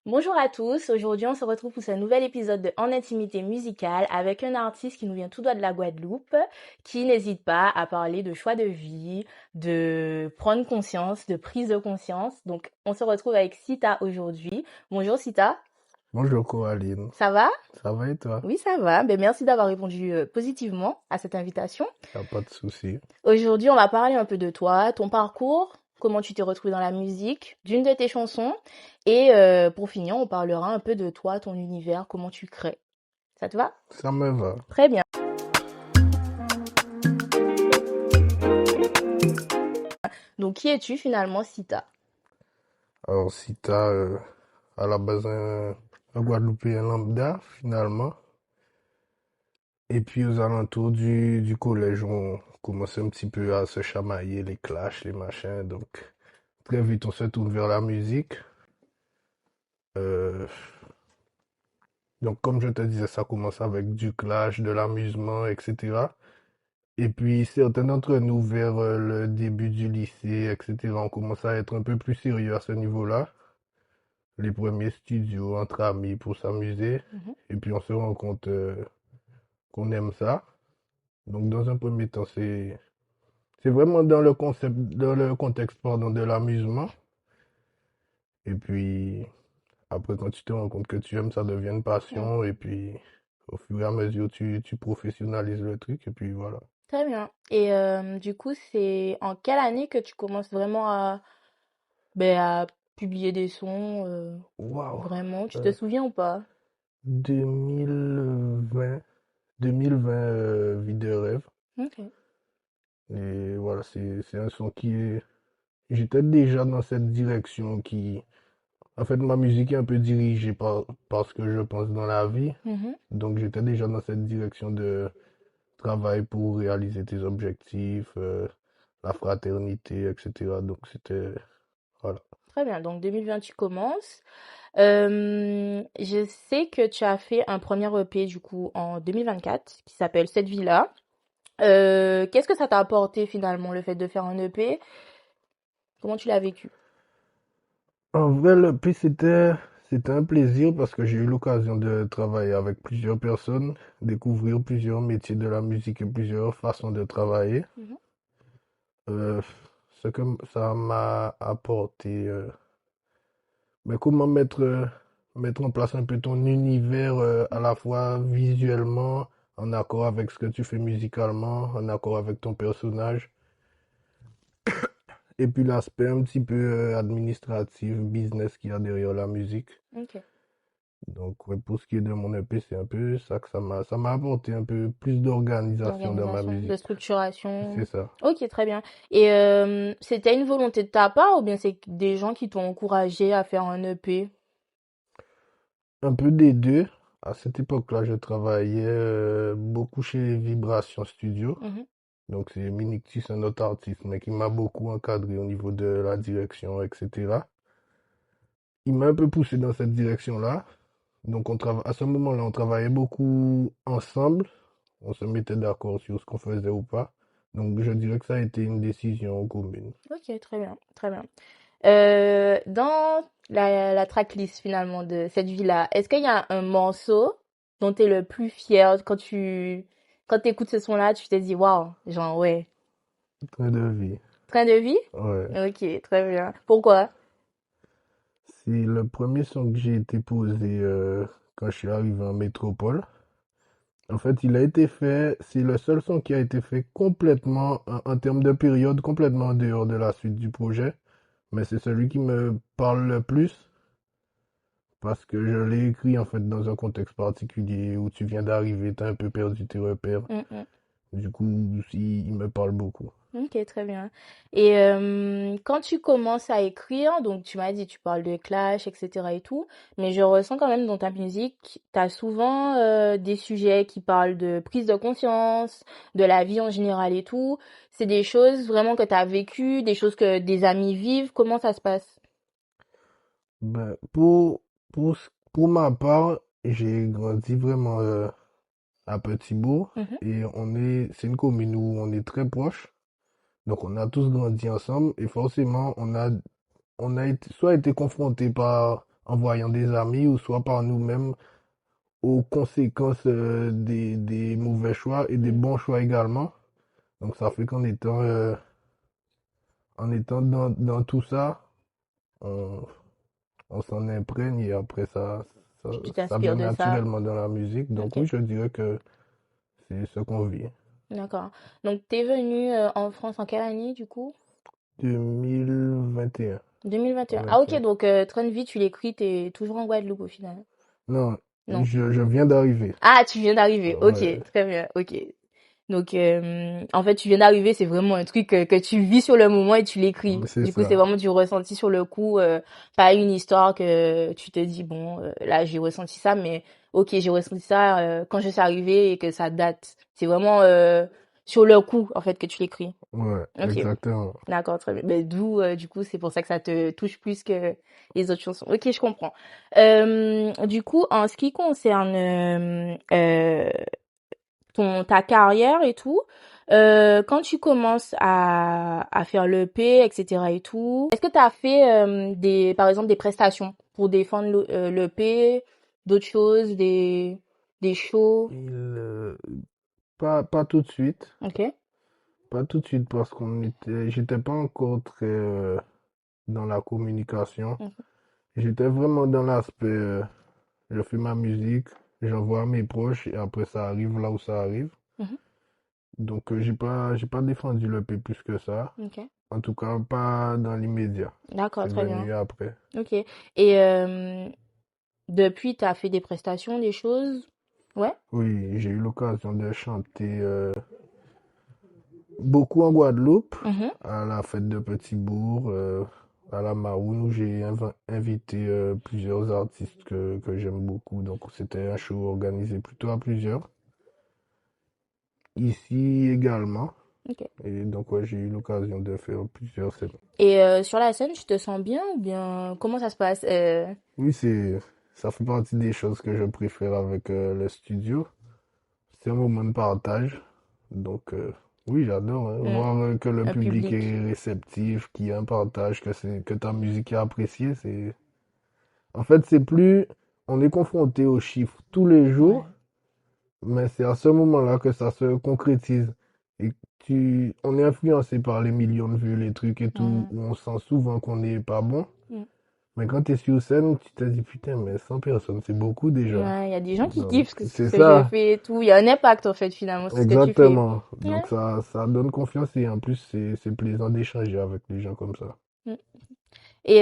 Bonjour à tous, aujourd'hui on se retrouve pour ce nouvel épisode de En intimité musicale avec un artiste qui nous vient tout droit de la Guadeloupe, qui n'hésite pas à parler de choix de vie, de prendre conscience, de prise de conscience. Donc on se retrouve avec Sita aujourd'hui. Bonjour Sita, Bonjour Coraline, ça va? ça va et toi? Oui, ça va. Ben, merci d'avoir répondu positivement à cette invitation. Y a pas de souci. Aujourd'hui, on va parler un peu de toi, ton parcours, comment tu t'es retrouvé dans la musique, d'une de tes chansons. Et pour finir, on parlera un peu de toi, ton univers, comment tu crées. Ça te va? Ça me va. Très bien. Donc, qui es-tu finalement, Sita? Alors si t'as à la base un Guadeloupéen lambda finalement, et puis aux alentours du collège, on commençait un petit peu à se chamailler, les clashs, les machins, donc très vite on se tourne vers la musique. Euh, donc comme je te disais, ça commence avec du clash, de l'amusement, etc. Et puis certains d'entre nous, vers le début du lycée, etc., on commence à être un peu plus sérieux à ce niveau-là. Les premiers studios entre amis pour s'amuser. Mhm. Et puis on se rend compte qu'on aime ça. Donc dans un premier temps, c'est vraiment dans le concept, dans le contexte, pardon, de l'amusement. Et puis après, quand tu te rends compte que tu aimes, ça devient une Mm. passion. Et puis au fur et à mesure, tu professionnalises le truc. Et puis voilà. Très bien. Et du coup, c'est en quelle année que tu commences vraiment à publier des sons Waouh! vraiment? Tu te Euh, souviens ou pas? 2020, 2020, Vie de rêve. Ok. Et voilà, c'est un son qui est. J'étais déjà dans cette direction qui. En fait, ma musique est un peu dirigée par ce que je pense dans la vie. Mhm. Donc, j'étais déjà dans cette direction de travail pour réaliser tes objectifs, la fraternité, etc. Donc, c'était. Voilà. Très bien. Donc 2020, tu commences. Je sais que tu as fait un premier EP du coup en 2024 qui s'appelle Cette vie-là. Qu'est-ce que ça t'a apporté finalement le fait de faire un EP? Comment tu l'as vécu? En vrai, le puis c'était un plaisir parce que j'ai eu l'occasion de travailler avec plusieurs personnes, découvrir plusieurs métiers de la musique et plusieurs façons de travailler. Mhm. Euh, Ce que ça m'a apporté, mais comment mettre en place un peu ton univers à la fois visuellement, en accord avec ce que tu fais musicalement, en accord avec ton personnage, et puis l'aspect un petit peu administratif, business qu'il y a derrière la musique. Ok. Donc, ouais, pour ce qui est de mon EP, c'est un peu ça que ça m'a apporté un peu plus d'organisation dans ma D'organisation, de musique. C'est structuration. ça. Ok, très bien. Et c'était une volonté de ta part ou bien c'est des gens qui t'ont encouragé à faire un EP? Un peu des deux. À cette époque-là, je travaillais beaucoup chez Vibration Studio. Mhm. Donc, c'est Minictis, un autre artiste, mais qui m'a beaucoup encadré au niveau de la direction, etc. Il m'a un peu poussé dans cette direction-là. Donc, à ce moment-là, on travaillait beaucoup ensemble. On se mettait d'accord sur ce qu'on faisait ou pas. Donc, je dirais que ça a été une décision commune. Ok, très bien, très bien. Dans la tracklist finalement de cette vie-là, est-ce qu'il y a un morceau dont tu es le plus fier quand tu écoutes ce son-là, tu te dis waouh, genre ouais, Train de vie. train de vie? Ouais. Ok, très bien. Pourquoi? C'est le premier son que j'ai été posé quand je suis arrivé en métropole. En fait, il a été fait, c'est le seul son qui a été fait complètement, en termes de période, complètement en dehors de la suite du projet. Mais c'est celui qui me parle le plus parce que je l'ai écrit en fait dans un contexte particulier où tu viens d'arriver, t'as un peu perdu tes repères. Mm, mm. Du coup, il me parle beaucoup. Ok, très bien. Et quand tu commences à écrire, donc tu m'as dit, tu parles de clash, etc. et tout, mais je ressens quand même dans ta musique, tu as souvent des sujets qui parlent de prise de conscience, de la vie en général et tout. C'est des choses vraiment que tu as vécues, des choses que des amis vivent. Comment ça se passe? Ben, pour ma part, j'ai grandi vraiment à Petit-Bourg Mhm. et c'est une commune où on est très proches. Donc on a tous grandi ensemble et forcément on a soit été confronté en voyant des amis ou soit par nous-mêmes aux conséquences des mauvais choix et des Mm. bons choix également. Donc ça fait en étant dans tout ça, on, on s'en imprègne et après ça, Tu ça vient t'inspires de ça. naturellement dans la musique. Donc Ok, oui, je dirais que c'est ce qu'on vit. d'accord. Donc, t'es venu en France en quelle année, du coup? 2021. 2021. Ah, ok, 2021. donc Train de vie, tu l'écris, t'es toujours en Guadeloupe au final. Non, Non. je viens d'arriver. Ah, tu viens d'arriver. Ok, Ouais, très bien. Ok. Donc, en fait, tu viens d'arriver, c'est vraiment un truc que tu vis sur le moment et tu l'écris. c'est Du coup, c'est ça. vraiment du ressenti sur le coup, pas une histoire que tu te dis, bon, là, j'ai ressenti ça, mais ok, j'ai ressenti ça quand je suis arrivée et que ça date. C'est vraiment sur le coup, en fait, que tu l'écris. Ouais, Ok, exactement. d'accord, très bien. Ben, d'où, du coup, c'est pour ça que ça te touche plus que les autres chansons. Ok, je comprends. Du coup, en ce qui concerne ta carrière et tout, quand tu commences à faire l'EP, etc. et tout, est-ce que tu as fait par exemple, des prestations pour défendre l'EP, d'autres choses, des shows? Il, pas tout de suite. Ok. Pas tout de suite parce j'étais pas encore très dans la communication. Mhm. J'étais vraiment dans l'aspect, je fais ma musique, j'envoie à mes proches et après ça arrive là où ça arrive. Mhm. Donc j'ai pas défendu le P plus que ça. Ok. En tout cas, pas dans l'immédiat. D'accord, C'est très bien. venu après. Ok. Et depuis, tu as fait des prestations, des choses? Ouais. Oui, j'ai eu l'occasion de chanter beaucoup en Guadeloupe, Mhm. à la fête de Petit-Bourg, à la Maroune, où j'ai invité plusieurs artistes que j'aime beaucoup. Donc c'était un show organisé plutôt à plusieurs. Ici également. Ok. Et donc ouais, j'ai eu l'occasion de faire plusieurs scènes. Et sur la scène, tu te sens bien ou bien comment ça se passe? Oui, ça fait partie des choses que je préfère avec le studio. C'est un moment de partage. Donc oui, j'adore hein, Hmm, voir que le un public public. est réceptif, qu'il y a un partage, que ta musique est appréciée. En fait, c'est plus, on est confronté aux chiffres tous les jours, Ouais. mais c'est à ce moment-là que ça se concrétise. Et on est influencé par les millions de vues, les trucs et tout, Hmm, où on sent souvent qu'on n'est pas bon. hmm. Mais quand tu es sur scène, tu te dis, putain, mais 100 personnes, c'est beaucoup déjà. Ouais, il y a des gens qui Donc, kiffent ce c'est que je ça, fais et tout. Il y a un impact en fait finalement sur ce que tu fais. exactement. Ouais. Donc, ça donne confiance et en plus, c'est plaisant d'échanger avec les gens comme ça. Hmm. Et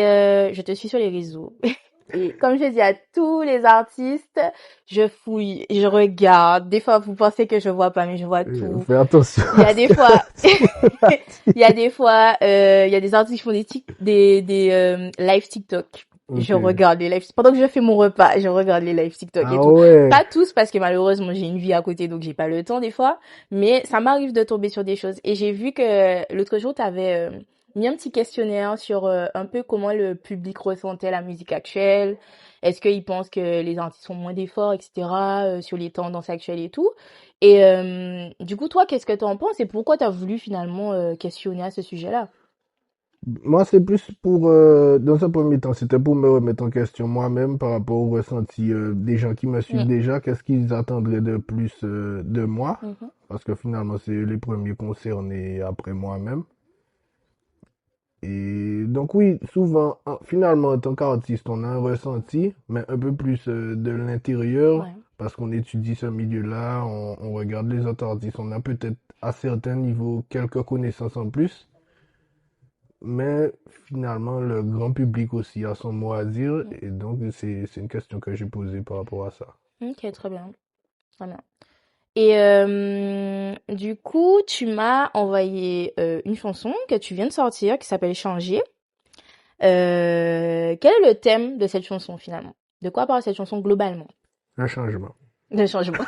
je te suis sur les réseaux. Et comme je dis à tous les artistes, je fouille, je regarde. Des fois, vous pensez que je vois pas, mais je vois tout. Fais attention Il y à a ce des que fois, tu il y a des fois, il y a des artistes qui font des live TikTok. Je Ok. regarde les lives. Pendant que je fais mon repas, je regarde les lives TikTok et Ah tout. ouais. Pas tous parce que malheureusement j'ai une vie à côté donc j'ai pas le temps des fois. Mais ça m'arrive de tomber sur des choses. Et j'ai vu que l'autre jour t'avais mis un petit questionnaire sur un peu comment le public ressentait la musique actuelle. Est-ce qu'ils pensent que les artistes font moins d'efforts, etc. Sur les tendances actuelles et tout. Et du coup, toi, qu'est-ce que tu en penses et pourquoi tu as voulu finalement questionner à ce sujet-là? Moi, c'est plus pour, dans un premier temps, c'était pour me remettre en question moi-même par rapport au ressenti des gens qui me suivent Mm, déjà. Qu'est-ce qu'ils attendraient de plus de moi? mhm, Parce que finalement, c'est les premiers concernés après moi-même. Et donc oui, souvent, finalement, en tant qu'artiste, on a un ressenti, mais un peu plus de l'intérieur, ouais. parce qu'on étudie ce milieu-là, on regarde les autres artistes, on a peut-être à certains niveaux quelques connaissances en plus. Mais finalement, le grand public aussi a son mot à dire, Mm. et donc c'est une question que j'ai posée par rapport à ça. Ok, très bien. Très bien. Et du coup, tu m'as envoyé une chanson que tu viens de sortir qui s'appelle Changer. Quel est le thème de cette chanson finalement? De quoi parle cette chanson globalement? Un changement. De changement.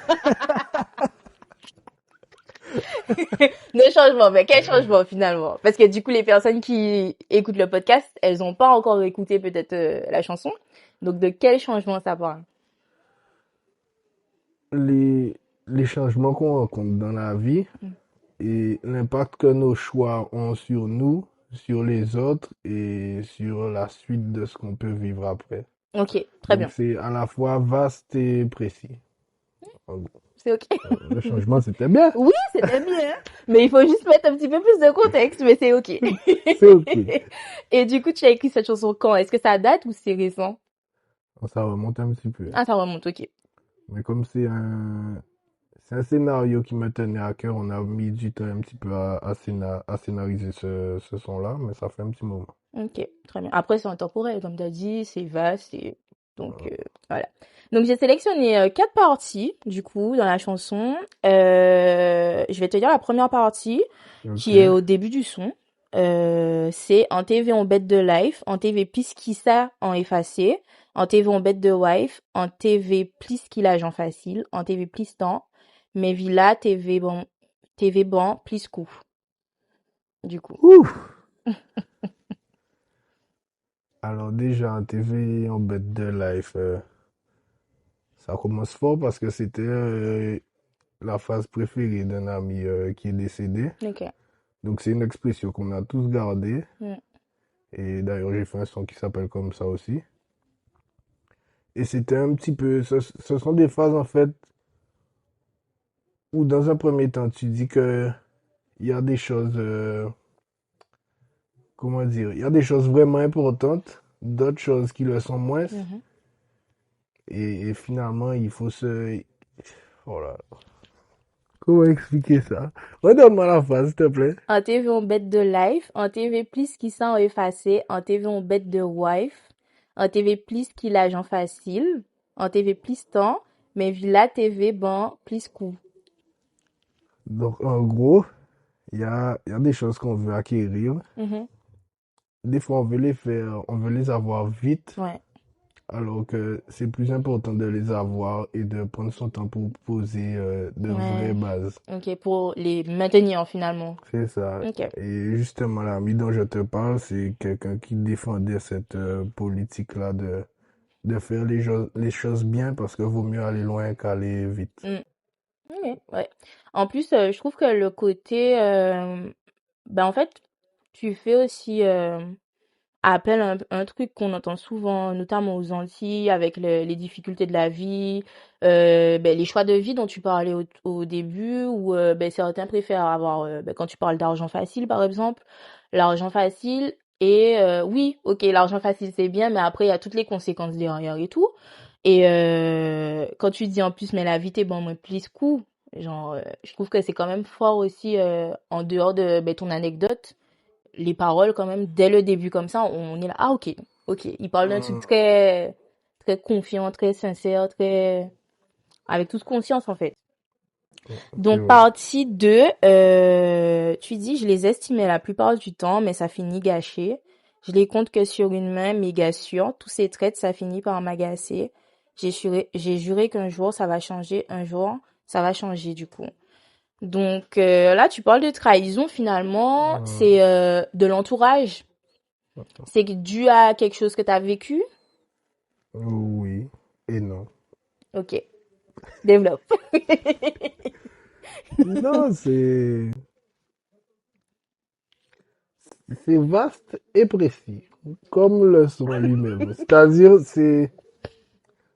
De changement, mais quel changement finalement? Parce que du coup, les personnes qui écoutent le podcast, elles n'ont pas encore écouté peut-être la chanson. Donc, de quel changement ça parle? Les, les changements qu'on rencontre dans la vie Mm. et l'impact que nos choix ont sur nous, sur les autres et sur la suite de ce qu'on peut vivre après. Ok, très Donc bien. c'est à la fois vaste et précis. En gros. C'est ok. Le changement, c'était bien. Oui, c'était bien, mais il faut juste mettre un petit peu plus de contexte, mais c'est ok. C'est ok. Et du coup, tu as écrit cette chanson quand? Est-ce que ça date ou c'est récent? Ça remonte un petit peu. Ah, ça remonte, ok. Mais comme c'est un scénario qui me tenait à cœur, on a mis du temps un petit peu à scénariser ce son-là, mais ça fait un petit moment. Ok, très bien. Après, c'est intemporel, comme tu as dit, c'est vaste, donc voilà. Donc j'ai sélectionné quatre parties, du coup, dans la chanson. Je vais te dire la première partie, Ok. qui est au début du son. C'est en TV on bête de life, en TV plus qui ça en effacé, en TV on bête de wife, en TV plus qu'il agent facile, en TV plus temps, mais villa TV bon plus coup, du coup. Ouh! Alors déjà, en TV, en bête de life, ça commence fort parce que c'était la phase préférée d'un ami qui est décédé. Ok. Donc c'est une expression qu'on a tous gardée. Mm. Et d'ailleurs, j'ai fait un son qui s'appelle comme ça aussi. Et c'était un petit peu, ce sont des phases en fait où dans un premier temps, tu dis que il y a des choses, comment dire, il y a des choses vraiment importantes, d'autres choses qui le sont moins. Mhm. Et finalement, il faut se... Oh là, comment expliquer ça? Redonne-moi la phrase, s'il te plaît. En TV on bête de life, en TV plus qui sont effacé, en TV on bête de wife, en TV plus qui l'agent facile, en TV plus temps, mais villa TV bon plus coup. Donc, en gros, il y a des choses qu'on veut acquérir. Mhm. Des fois, on veut les faire, on veut les avoir vite, Ouais, alors que c'est plus important de les avoir et de prendre son temps pour poser de vraies ouais. bases. Ok, pour les maintenir finalement. C'est ça. Ok. Et justement, l'ami dont je te parle, c'est quelqu'un qui défendait cette politique-là de faire les choses bien parce que vaut mieux aller loin qu'aller vite. Mm. Ok, ouais. En plus, je trouve que le côté, ben en fait, tu fais aussi appelle un truc qu'on entend souvent, notamment aux Antilles, avec les difficultés de la vie, ben, les choix de vie dont tu parlais au début, où ben, certains préfèrent avoir, ben, quand tu parles d'argent facile, par exemple, l'argent facile, et oui, ok, l'argent facile, c'est bien, mais après, il y a toutes les conséquences derrière et tout. Et quand tu dis en plus, mais la vie, t'es bon, moi, plus coup, genre, je trouve que c'est quand même fort aussi, en dehors de ben, ton anecdote les paroles quand même dès le début comme ça on est là ah ok ok il parle d'un truc Hum, très très confiant très sincère très avec toute conscience en fait c'est donc vrai. partie 2 tu dis je les estimais la plupart du temps mais ça finit gâché je les compte que sur une main méga sûre tous ces traits ça finit par m'agacer j'ai juré qu'un jour ça va changer un jour ça va changer du coup donc là tu parles de trahison finalement Hum, c'est de l'entourage. C'est dû à quelque chose que tu as vécu? oui et non. Ok, développe. Non, c'est vaste et précis, comme le son lui-même. C'est-à-dire, c'est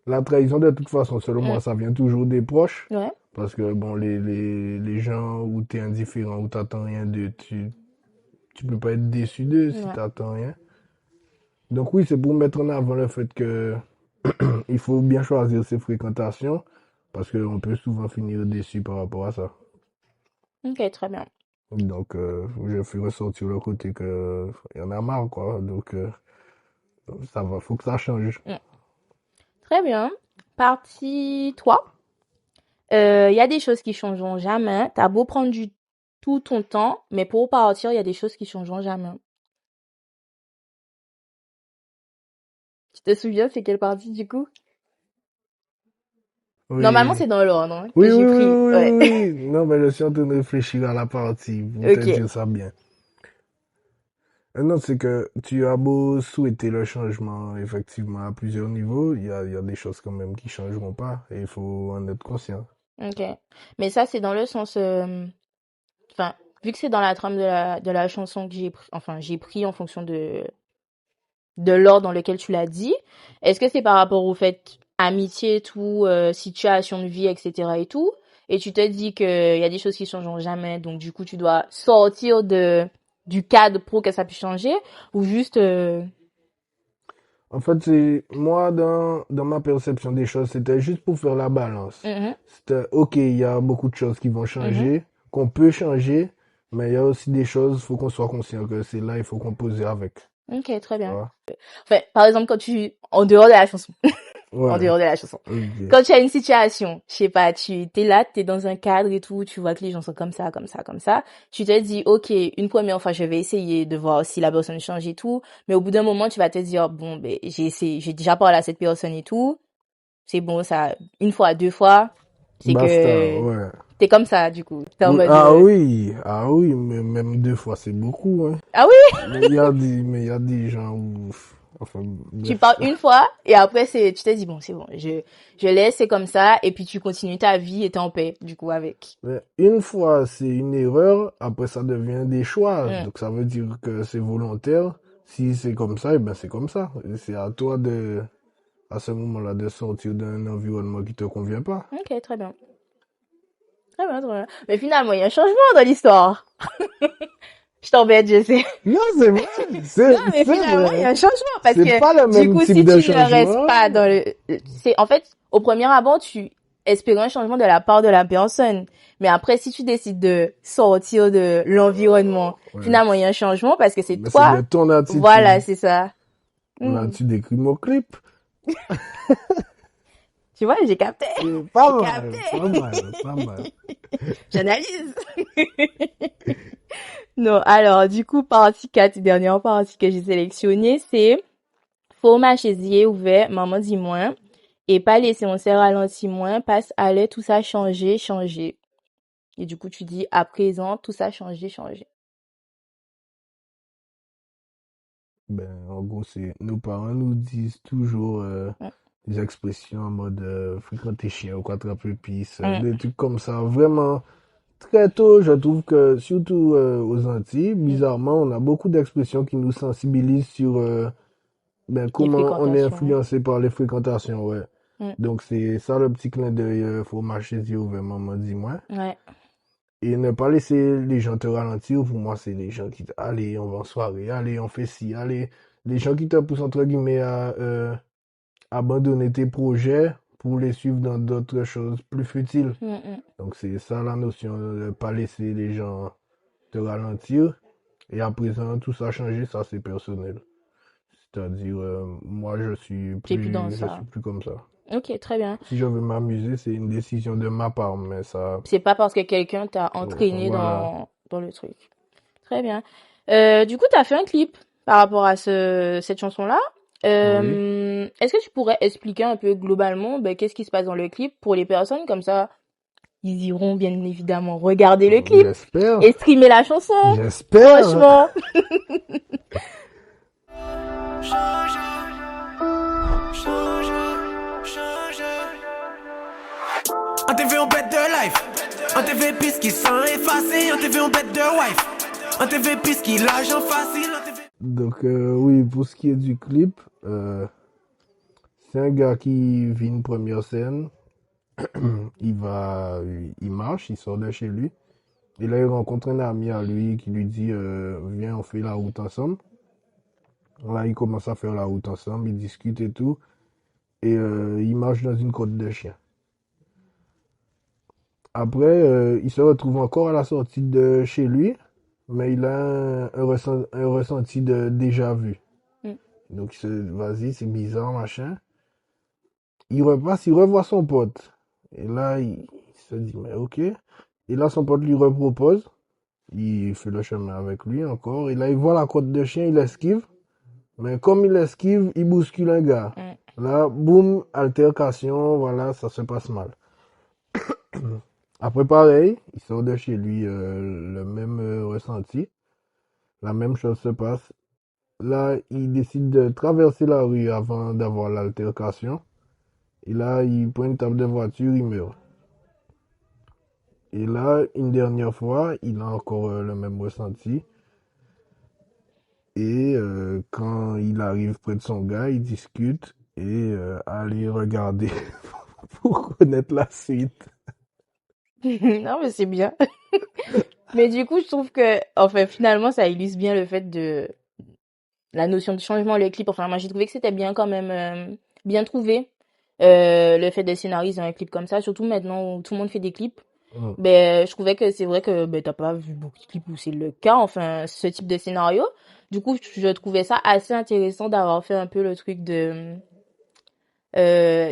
la trahison de toute façon, selon Mm, moi, ça vient toujours des proches. ouais, Parce que bon, les gens où tu es indifférent, où t'attends rien d'eux, tu peux pas être déçu d'eux si ouais. t'attends rien. Donc oui, c'est pour mettre en avant le fait que il faut bien choisir ses fréquentations parce qu'on peut souvent finir déçu par rapport à ça. Ok, très bien. Donc je fais ressortir le côté que il y en a marre quoi. Donc ça va, faut que ça change. Mm, très bien. Partie 3. Il y a des choses qui changeront jamais. T'as beau prendre tout ton temps, mais pour partir, il y a des choses qui changeront jamais. Tu te souviens, c'est quelle partie du coup? Normalement, Oui. c'est dans l'ordre hein, que Oui, oui, j'ai oui, pris. oui, Ouais. oui, oui. Non, mais je suis en train de réfléchir à la partie pour te Ok. dire ça bien. Non, c'est que tu as beau souhaiter le changement, effectivement, à plusieurs niveaux, il y a des choses quand même qui changeront pas et il faut en être conscient. Ok. Mais ça, c'est dans le sens, enfin, vu que c'est dans la trame de la chanson que j'ai pris, enfin, j'ai pris en fonction de l'ordre dans lequel tu l'as dit? Est-ce que c'est par rapport au fait amitié, tout, situation de vie, etc. et tout? Et tu te dis que il y a des choses qui changeront jamais, donc du coup tu dois sortir du cadre pour que ça puisse changer, ou juste En fait, c'est moi dans ma perception des choses, c'était juste pour faire la balance. mhm, C'était OK, il y a beaucoup de choses qui vont mhm. changer, qu'on peut changer, mais il y a aussi des choses, faut qu'on soit conscient que c'est là, il faut composer avec. Ok, très Tu bien. vois? Enfin, par exemple, en dehors de la chanson, en Ouais, dehors de la chanson. OK. Quand tu as une situation, je sais pas, t'es là, t'es dans un cadre et tout, tu vois que les gens sont comme ça, comme ça, comme ça. Tu te dis, ok, une première fois, je vais essayer de voir si la personne change et tout. Mais au bout d'un moment, tu vas te dire, bon, ben, j'ai essayé, j'ai déjà parlé à cette personne et tout. C'est bon, ça, une fois, deux fois. C'est Basta, que ouais. t'es comme ça, du coup. T'es en Oui, mode, ah oui, mais même deux fois, c'est beaucoup, hein. ah oui, Mais il y a des gens où, enfin, tu bref. parles une fois et après, tu te dis, bon, c'est bon, je laisse, c'est comme ça. Et puis, tu continues ta vie et t'es en paix, du coup, avec. Mais une fois, c'est une erreur, après ça devient des choix. Hmm. Donc ça veut dire que c'est volontaire. Si c'est comme ça, eh ben c'est comme ça. Et c'est à toi à ce moment-là, de sortir d'un environnement qui te convient pas. Ok, très bien. Très bien, très bien. Mais finalement, il y a un changement dans l'histoire. Je t'embête, je sais. Non, c'est vrai, Non, c'est, mais c'est finalement, il y vrai. a un changement parce C'est que pas le du même coup, type si de tu ne restes changement. pas dans en fait, au premier abord, tu espérais un changement de la part de la personne. Mais après, si tu décides de sortir de l'environnement, Ouais. finalement, il y a un changement parce que c'est Mais c'est de toi. ton Voilà, attitude. c'est ça. Là, Hmm. tu décris mon clip. Tu vois, j'ai capté. C'est pas J'ai capté. mal, pas mal, pas mal. J'analyse. Non, alors, du coup, partie 4, dernière partie que j'ai sélectionnée, c'est format chaisier ouvert, maman dit moins. Et pas laisser, on s'est ralenti moins, passe à l'aide, tout ça changer, changer. Et du coup, tu dis à présent, tout ça changer, changer. Ben, en gros, nos parents nous disent toujours Mm, des expressions en mode fréquenter chien ou quoi, attraper pisse, mm, des trucs comme ça. Vraiment, très tôt, je trouve que, surtout aux Antilles, mm. bizarrement, on a beaucoup d'expressions qui nous sensibilisent sur ben, Les comment on est fréquentations. influencé par les fréquentations, ouais. Mm, Donc, c'est ça le petit clin d'œil, faut marcher Dieu ouvert, maman, dis-moi. ouais. Et ne pas laisser les gens te ralentir, pour moi, c'est les gens qui, allez, on va en soirée, allez, on fait ci, allez. Les gens qui te poussent, entre guillemets, à abandonner tes projets pour les suivre dans d'autres choses plus futiles. Mm, mm. Donc, c'est ça la notion de ne pas laisser les gens te ralentir. Et à présent, tout ça a changé, ça c'est personnel. C'est-à-dire, moi, T'es plus dans je suis ça. plus comme ça. Ok, très bien. Si je veux m'amuser, c'est une décision de ma part, mais ça, C'est pas parce que quelqu'un t'a entraîné voilà. dans le truc. Très bien. Du coup, t'as fait un clip par rapport à cette chanson-là. Oui. Est-ce que tu pourrais expliquer un peu globalement ben, qu'est-ce qui se passe dans le clip pour les personnes comme ça, ils iront bien évidemment regarder le clip J'espère. et streamer la chanson. J'espère. Franchement. On te fait un bête de life. On te fait piste qui sont effacés. On te fait un bête de wife. On te fait piste qui l'argent facile. Donc, oui, pour ce qui est du clip, c'est un gars qui vit une première scène. Il marche, il sort de chez lui. Et là, il rencontre un ami à lui qui lui dit, viens, on fait la route ensemble. Là, ils commencent à faire la route ensemble, ils discutent et tout. Et ils marchent dans une côte de chien. Après, il se retrouve encore à la sortie de chez lui, mais il a un ressenti de déjà vu. Mm, Donc, vas-y, c'est bizarre, machin. Il repasse, il revoit son pote. Et là, il se dit, mais ok. Et là, son pote lui repropose. Il fait le chemin avec lui encore. Et là, il voit la côte de chien, il esquive. Mais comme il esquive, il bouscule un gars. mm. Là, boum, altercation, voilà, ça se passe mal. Après, pareil, il sort de chez lui, le même ressenti. La même chose se passe. Là, il décide de traverser la rue avant d'avoir l'altercation. Et là, il prend une table de voiture, il meurt. Et là, une dernière fois, il a encore le même ressenti. Et quand il arrive près de son gars, il discute et aller regarder pour connaître la suite. Non, mais c'est bien. Mais du coup, je trouve que, enfin, finalement, ça illustre bien le fait de la notion de changement, le clip. Enfin, moi, j'ai trouvé que c'était bien quand même, bien trouvé. Le fait de scénariser un clip comme ça, surtout maintenant où tout le monde fait des clips. Mm. Ben, je trouvais que c'est vrai que ben, t'as pas vu beaucoup de clips où c'est le cas, enfin, ce type de scénario. Du coup, je trouvais ça assez intéressant d'avoir fait un peu le truc de... Il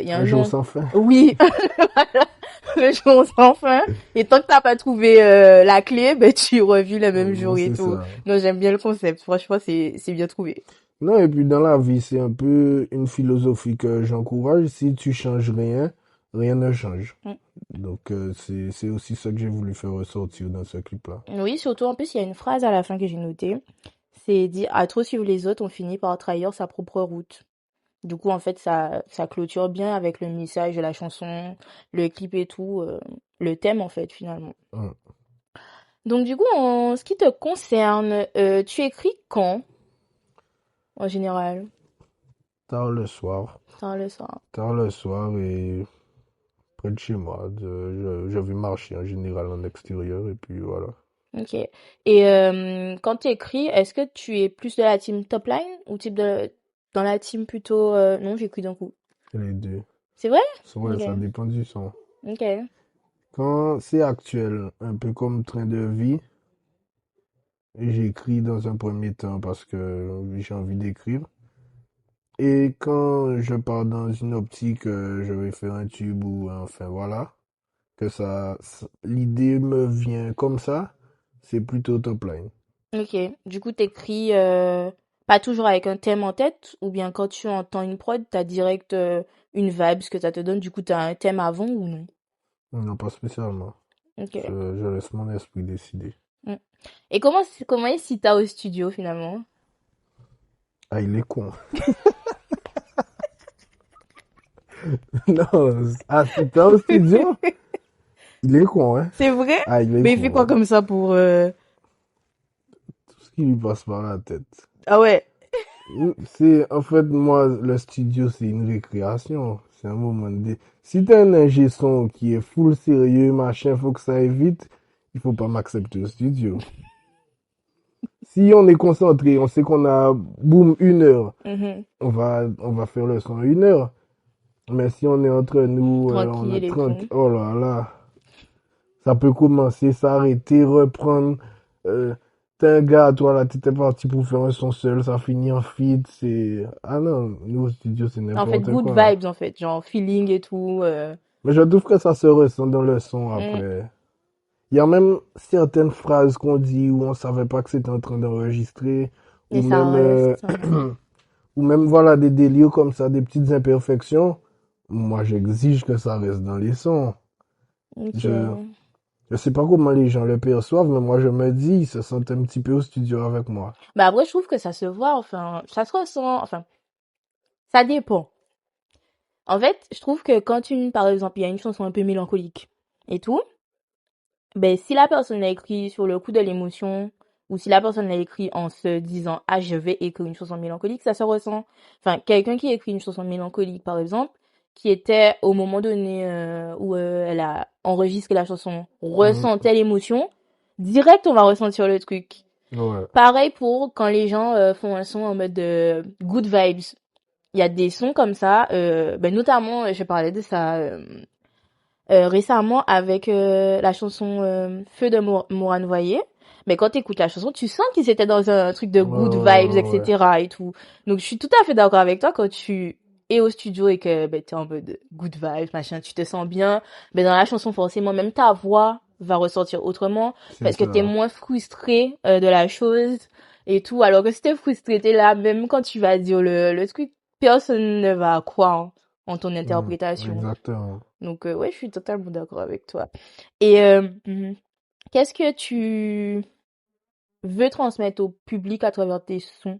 y a Un un jour nom. sans fin. Oui, voilà, le jour sans fin. Et tant que t'as pas trouvé la clé, ben tu revis le même jour et C'est tout. ça. Donc j'aime bien le concept. Franchement, c'est bien trouvé. Non, et puis dans la vie, c'est un peu une philosophie que j'encourage. Si tu changes rien, rien ne change. Mm. Donc c'est aussi ça que j'ai voulu faire ressortir dans ce clip-là. Oui, surtout en plus, il y a une phrase à la fin que j'ai notée. C'est dit, à trop suivre les autres, on finit par trahir sa propre route. Du coup, en fait, ça clôture bien avec le message de la chanson, le clip et tout, le thème, en fait, finalement. Mm. Donc, du coup, en ce qui te concerne, tu écris quand, en général? Tard le soir. Tard le soir. Tard le soir et près de chez moi. Je vais marcher en général en extérieur et puis voilà. Ok. Et quand tu écris, est-ce que tu es plus de la team top line ou type de dans la team plutôt non, j'écris d'un coup. Les deux. C'est vrai? Ouais, Ok. ça dépend du son. Ok. Quand c'est actuel, un peu comme train de vie, j'écris dans un premier temps parce que j'ai envie d'écrire. Et quand je pars dans une optique, je vais faire un tube ou enfin voilà, que l'idée me vient comme ça, c'est plutôt top line. Ok. Du coup, t'écris pas toujours avec un thème en tête, ou bien quand tu entends une prod, t'as direct une vibe, ce que ça te donne. Du coup, t'as un thème avant ou non? Non, pas spécialement. Ok. Je laisse mon esprit décider. Mm. Et comment est Sita au studio finalement? Ah, il est con. Non, ah, c'est toi au studio? Il est con, hein? C'est vrai? Ah, il est Mais il fait con, quoi ouais. comme ça pour Tout ce qui lui passe par la tête. Ah ouais. En fait, moi, le studio, c'est une récréation. C'est un moment de... Si t'as un ingé son qui est full sérieux, machin, faut que ça aille vite, il faut pas m'accepter au studio. Si on est concentré, on sait qu'on a, boum, 1 heure, Mhm. on va faire le son 1 heure. Mais si on est entre nous, on a Tranquille et 30, tout. oh là là, ça peut commencer, s'arrêter, reprendre. Euh, T'es un gars, toi là, t'étais parti pour faire un son seul, ça finit en feat, c'est... Ah non, nous au studio, c'est En fait, n'importe good quoi. vibes en fait, genre feeling et tout. Mais je trouve que ça se ressent dans le son Mm. après. Il y a même certaines phrases qu'on dit où on savait pas que c'était en train d'enregistrer, Et ou ça même, reste. ou même voilà des délires comme ça, des petites imperfections. Moi, j'exige que ça reste dans les sons. Ok. Je, je sais pas comment les gens le perçoivent, mais moi je me dis, ils se sentent un petit peu au studio avec moi. Bah après, je trouve que ça se voit, enfin, ça se ressent, enfin, ça dépend. En fait, je trouve que quand par exemple, il y a une chanson un peu mélancolique et tout, ben si la personne l'a écrit sur le coup de l'émotion, ou si la personne l'a écrit en se disant, ah, je vais écrire une chanson mélancolique, ça se ressent. Enfin, quelqu'un qui écrit une chanson mélancolique, par exemple, qui était au moment donné où elle a enregistré la chanson, Mhm. ressentait l'émotion, direct on va ressentir le truc. Ouais. Pareil pour quand les gens font un son en mode good vibes. Il y a des sons comme ça, ben notamment, je parlais de ça récemment avec la chanson Feu de Morane Voyer. Mais quand t'écoutes la chanson, tu sens qu'ils étaient dans un truc de Ouais, good ouais, vibes, ouais, ouais. etc. et tout. Donc je suis tout à fait d'accord avec toi quand tu es au studio et que ben, t'es en mode good vibes, machin, tu te sens bien. Mais dans la chanson, forcément, même ta voix va ressortir autrement C'est parce que t'es ça. moins frustré de la chose et tout. Alors que si t'es frustré, t'es là, même quand tu vas dire le truc, personne ne va croire en ton interprétation. Exactement. Donc, ouais, je suis totalement d'accord avec toi. Et qu'est-ce que tu veux transmettre au public à travers tes sons?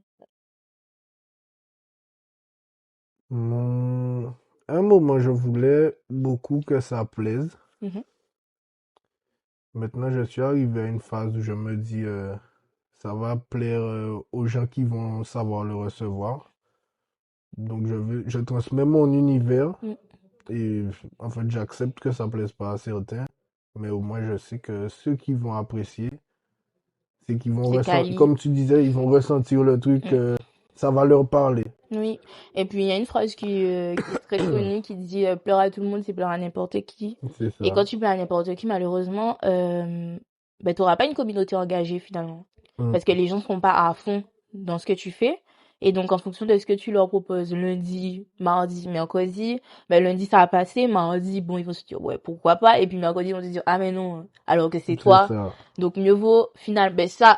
Mon- À un moment, je voulais beaucoup que ça plaise. Mhm. Maintenant, je suis arrivé à une phase où je me dis, ça va plaire aux gens qui vont savoir le recevoir. Donc je transmets mon univers Mm. et en fait j'accepte que ça plaise pas à certains, mais au moins je sais que ceux qui vont apprécier, c'est qu'ils vont C'est ressentir, quali. comme tu disais, ils vont ressentir le truc, Mm. ça va leur parler. Oui. Et puis il y a une phrase qui est très connue qui dit pleure à tout le monde, c'est pleurer à n'importe qui. C'est Et quand ça. tu pleures à n'importe qui, malheureusement, ben, t'auras pas une communauté engagée finalement. Mm. Parce que les gens seront pas à fond dans ce que tu fais. Et donc, en fonction de ce que tu leur proposes lundi, mardi, mercredi, ben, lundi, ça va passer. Mardi, bon, ils vont se dire, ouais, pourquoi pas. Et puis, mercredi, ils vont se dire, ah, mais non, alors que c'est C'est toi. ça. Donc, mieux vaut, final, ben, ça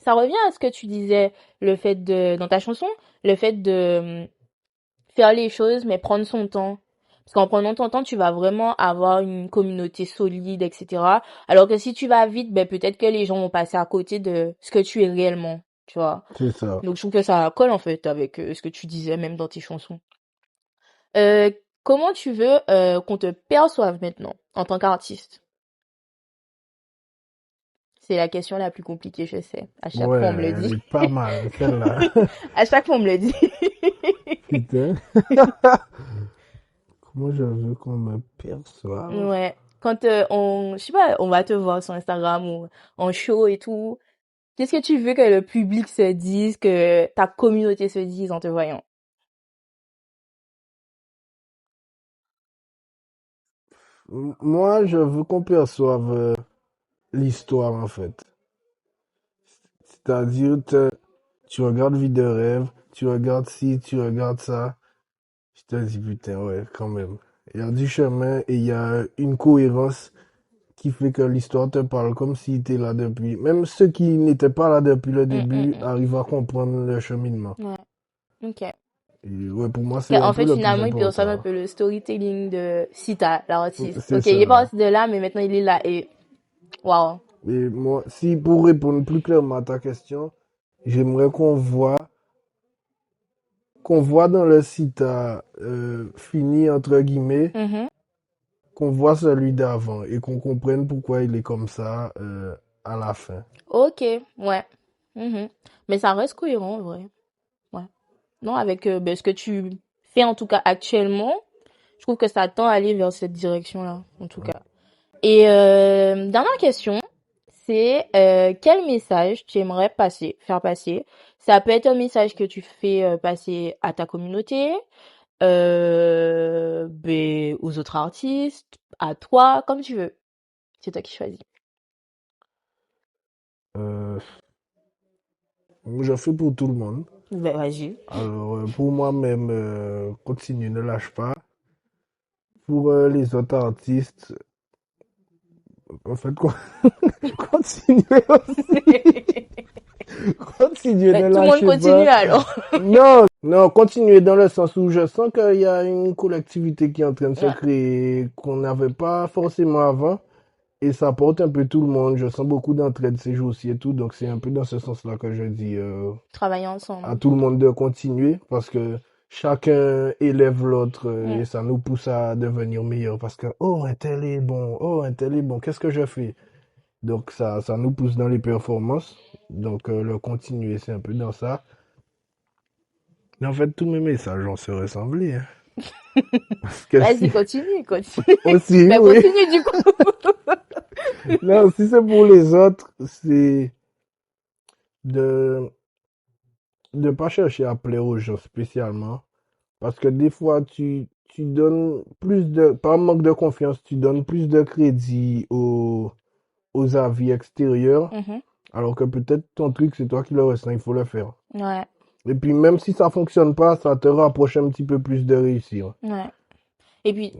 revient à ce que tu disais, le fait dans ta chanson, le fait de faire les choses, mais prendre son temps. Parce qu'en prenant ton temps, tu vas vraiment avoir une communauté solide, etc. Alors que si tu vas vite, ben peut-être que les gens vont passer à côté de ce que tu es réellement, tu vois. C'est ça. Donc je trouve que ça colle en fait avec ce que tu disais même dans tes chansons. Euh, Comment tu veux qu'on te perçoive maintenant en tant qu'artiste? C'est la question la plus compliquée, je sais. À chaque Ouais, fois on me le elle dit. est pas mal, celle-là. À chaque fois on me le dit. Putain. Comment je veux qu'on me perçoive? Ouais. Quand je sais pas, on va te voir sur Instagram ou en show et tout. Qu'est-ce que tu veux que le public se dise, que ta communauté se dise en te voyant? Moi, je veux qu'on perçoive l'histoire, en fait. C'est-à-dire, tu regardes Vie de rêve, tu regardes ci, tu regardes ça. Je te dis, putain, ouais, quand même. Il y a du chemin et il y a une cohérence qui fait que l'histoire te parle comme si tu es là depuis. Même ceux qui n'étaient pas là depuis le début Mm. arrivent à comprendre le cheminement. Ouais, ok. Et ouais, pour moi, c'est un En peu fait, le plus finalement, il perçoit un important. peu le storytelling de Sita, l'artiste. C'est Ok, il est ça. parti de là, mais maintenant il est là et waouh. Et moi, si pour répondre plus clairement à ta question, j'aimerais qu'on voit dans le site fini, entre guillemets, Mhm. qu'on voit celui d'avant et qu'on comprenne pourquoi il est comme ça à la fin. Ok, ouais. Mhm. Mais ça reste cohérent, en vrai. Ouais. Non, avec ben, ce que tu fais en tout cas actuellement, je trouve que ça tend à aller vers cette direction-là, en tout cas. Et dernière question, c'est quel message tu aimerais faire passer? Ça peut être un message que tu fais passer à ta communauté, ben, aux autres artistes, à toi, comme tu veux. C'est toi qui choisis. Euh, je fais pour tout le monde. Ben, vas-y. Alors, pour moi-même, continue, ne lâche pas. Pour les autres artistes, en fait, continuez aussi. Continuez, Ben, ne tout le monde lâchez continue pas. alors. Non, non, continuez dans le sens où je sens qu'il y a une collectivité qui est en train de se Ouais. créer qu'on n'avait pas forcément avant. Et ça porte un peu tout le monde. Je sens beaucoup d'entraide ces jours-ci et tout. Donc c'est un peu dans ce sens-là que je dis Travailler à ensemble. tout le monde de continuer parce que chacun élève l'autre Mm. et ça nous pousse à devenir meilleur parce que oh un tel est bon, oh un tel est bon, qu'est-ce que je fais? Donc ça nous pousse dans les performances. Donc le continuer, c'est un peu dans ça. Mais en fait, tous mes messages vont se ressembler, hein. Parce que Vas-y, si, continue, continue. aussi, Ben, oui. continue du coup. Non, si c'est pour les autres, c'est de ne pas chercher à plaire aux gens spécialement. Parce que des fois, tu donnes plus par manque de confiance, tu donnes plus de crédit aux avis extérieurs. Mhm. Alors que peut-être ton truc, c'est toi qui le ressens, il faut le faire. Ouais, Et puis même si ça fonctionne pas, ça te rapproche un petit peu plus de réussir. ouais. Et puis,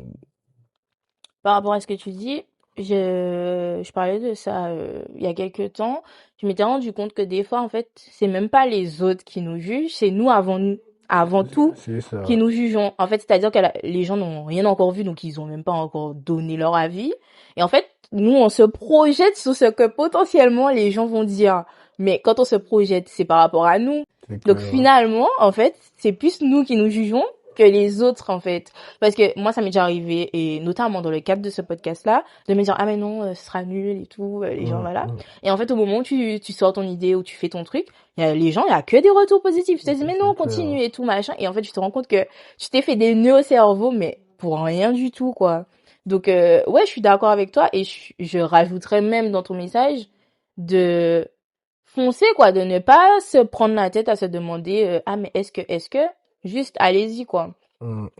par rapport à ce que tu dis, je parlais de ça il y a quelques temps. Je m'étais rendu compte que des fois, en fait, c'est même pas les autres qui nous jugent, c'est nous, avant tout, C'est qui ça. nous jugeons. En fait, c'est-à-dire que les gens n'ont rien encore vu, donc ils ont même pas encore donné leur avis. Et en fait, nous, on se projette sur ce que potentiellement les gens vont dire. Mais quand on se projette, c'est par rapport à nous. C'est Donc clair, hein. finalement, en fait, c'est plus nous qui nous jugeons que les autres, en fait. Parce que moi, ça m'est déjà arrivé, et notamment dans le cadre de ce podcast-là, de me dire, ah mais non, ce sera nul et tout, les gens, voilà. Et en fait, au moment où tu sors ton idée, ou tu fais ton truc, les gens, il y a que des retours positifs. Tu te dis, mais non, C'est clair. continue et tout, machin. Et en fait, tu te rends compte que tu t'es fait des nœuds au cerveau, mais pour rien du tout, quoi. Donc, ouais, je suis d'accord avec toi, et je rajouterais même dans ton message de foncer, quoi, de ne pas se prendre la tête à se demander, ah, mais est-ce que, juste allez-y, quoi.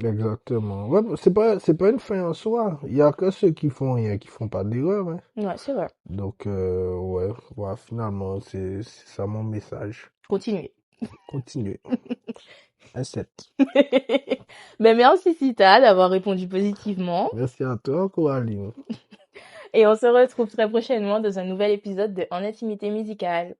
Exactement. Ouais, c'est pas une fin en soi. Il y a que ceux qui font rien, qui font pas d'erreur, hein. Ouais, c'est vrai. Donc, ouais, voilà, finalement, c'est ça mon message. Continuez. Continuez. Un 7. Ben, merci Sita d'avoir répondu positivement. Merci à toi, Coraline. Et on se retrouve très prochainement dans un nouvel épisode de En Intimité Musicale.